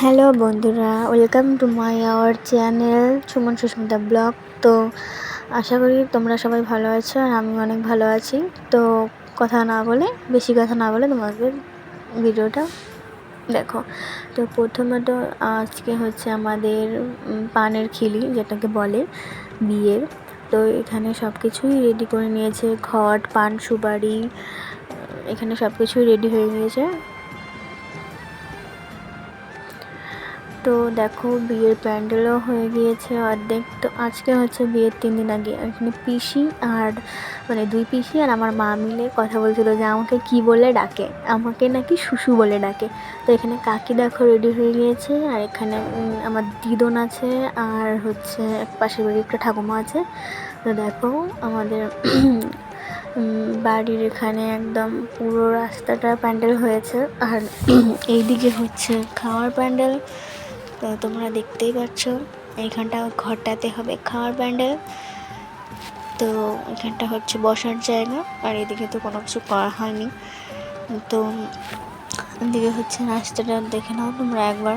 Hello বন্ধুরা, welcome to my our channel Suman Susmita blog. তো আশা করি তোমরা সবাই ভালো আছো আর আমি অনেক ভালো আছি। তো বেশি কথা না বলে তোমাদের ভিডিওটা দেখো। তো প্রথমত আজকে হচ্ছে আমাদের পানের খিলি, যেটাকে বলে বিয়ের। তো এখানে সব কিছুই রেডি করে নিয়েছে, ঘট, পান, সুপারি, এখানে সব কিছুই রেডি হয়ে গিয়েছে। তো দেখো, বিয়ের প্যান্ডেলও হয়ে গিয়েছে অর্ধেক। তো আজকে হচ্ছে বিয়ের 3 দিন আগে এখানে পিসি আর দুই পিসি আর আমার মা মিলে কথা বলছিল যে আমাকে কি বলে ডাকে, আমাকে নাকি শুশু বলে ডাকে। তো এখানে কাকি দেখো রেডি হয়ে গিয়েছে, আর এখানে আমার দিদন আছে, আর হচ্ছে এক পাশের বাড়ির একটা ঠাকুমা আছে। তো দেখো আমাদের বাড়ির এখানে একদম পুরো রাস্তাটা প্যান্ডেল হয়েছে, আর এইদিকে হচ্ছে খাওয়ার প্যান্ডেল। তো তোমরা দেখতেই পাচ্ছ, এইখানটা ঘরটাতে হবে খাওয়ার প্যান্ডেল। তো এখানটা হচ্ছে বসার জায়গা, আর এদিকে তো কোনো কিছু করা হয়নি। তো এদিকে হচ্ছে রাস্তাটা দেখে নাও তোমরা একবার,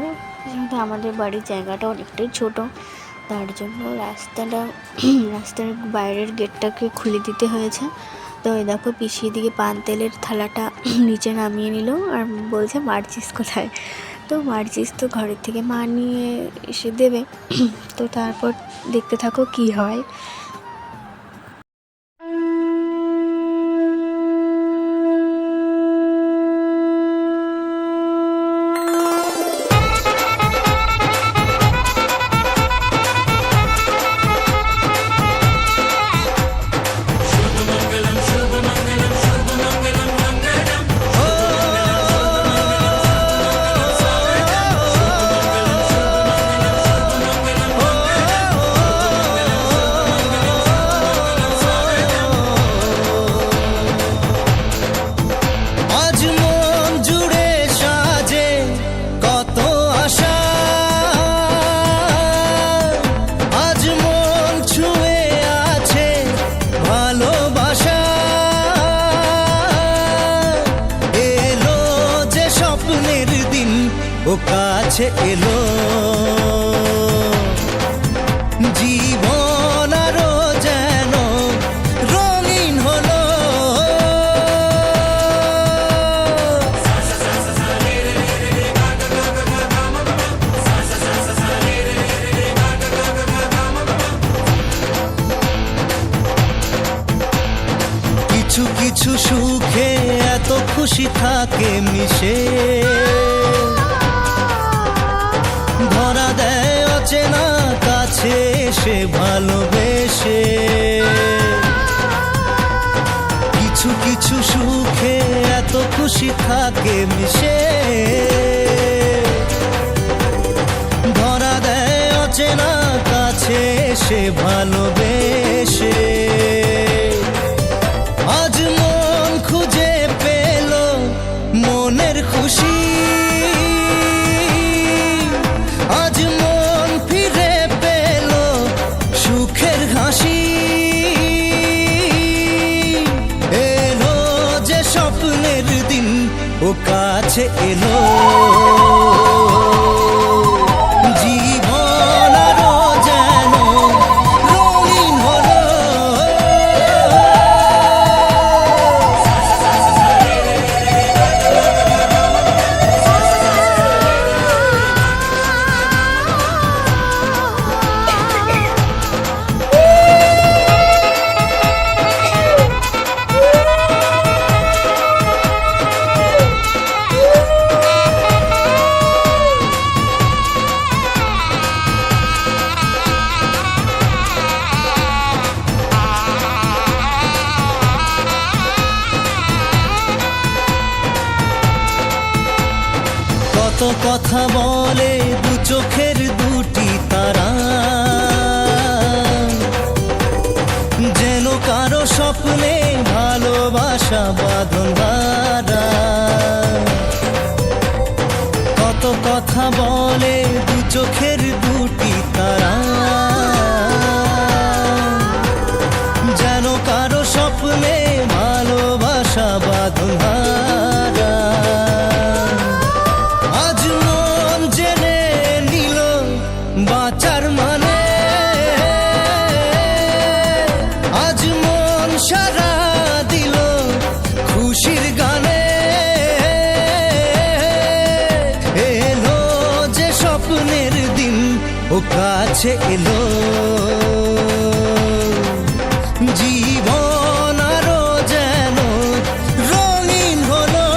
যেহেতু আমাদের বাড়ির জায়গাটা অনেকটাই ছোট, তার জন্য রাস্তার বাইরের গেটটাকে খুলে দিতে হয়েছে। তো ওই দেখো পিছিয়ে দিকে পান তেলের থালাটা নিচে নামিয়ে নিল, আর বলছে মার্চিস কোথায়। তো মার্চিস তো ঘরের থেকে মা নিয়ে এসে দেবে। তো তারপর দেখতে থাকো কি হয়। ও কাছে এলো জীবন আরো যেন রঙিন হলো। কিছু কিছু সুখে এত খুশি থাকে মিশে, ধরা দেয় অচেনা কাছে এসে ভালোবেসে। কিছু কিছু সুখে এত খুশি থাকে মিশে, ধরা দেয় অচেনা কাছে এসে ভালোবেসে। আজ মন খুঁজে পেল মনের খুশি, আজ মন ফিরে পেল সুখের হাসি। এলো যে স্বপ্নের দিন, ও কাছে এলো জীবন আরো যেন রঙিন হলো। কত কথা বলে দু চোখের দুটি তারা, যেন কারো স্বপ্নে ভালোবাসা বাঁধন হারা। কত কথা বলে দু চোখের দুটি তারা, যেন কারো স্বপ্নে ভালোবাসা বাঁধন হারা। আজ মন জেনে ও কাছে এলো, জীবন আরো যেন রঙিন হলো।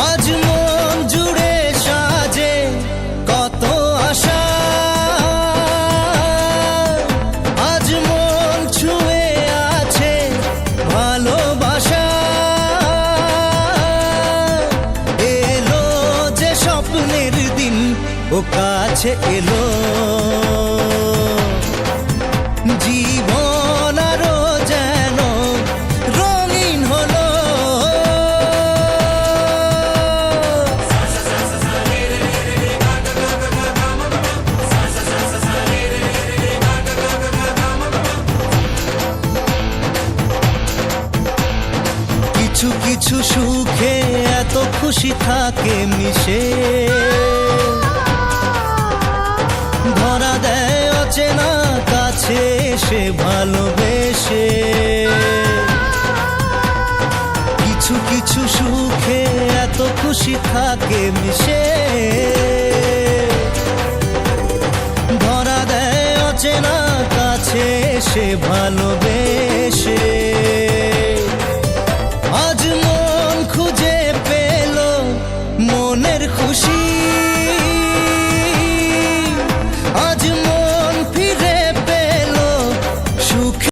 আজ মন জুড়ে সাজে কত আশা, আজ মন ছুঁয়ে আছে ভালোবাসা। এলো যে স্বপ্নের দিন, ও কাছে এলো, জীবন আরো যেন রঙিন হলো। কিছু কিছু সুখে এত খুশি থাকে মিশে, ধরা দেয় অচেনা কাছে এসে ভালোবেসে। কিছু কিছু সুখে এত খুশি থাকে মিশে, ধরা দেয় অচেনা কাছে এসে ভালোবেসে। আজ মন খুঁজে পেল মনের খুশি,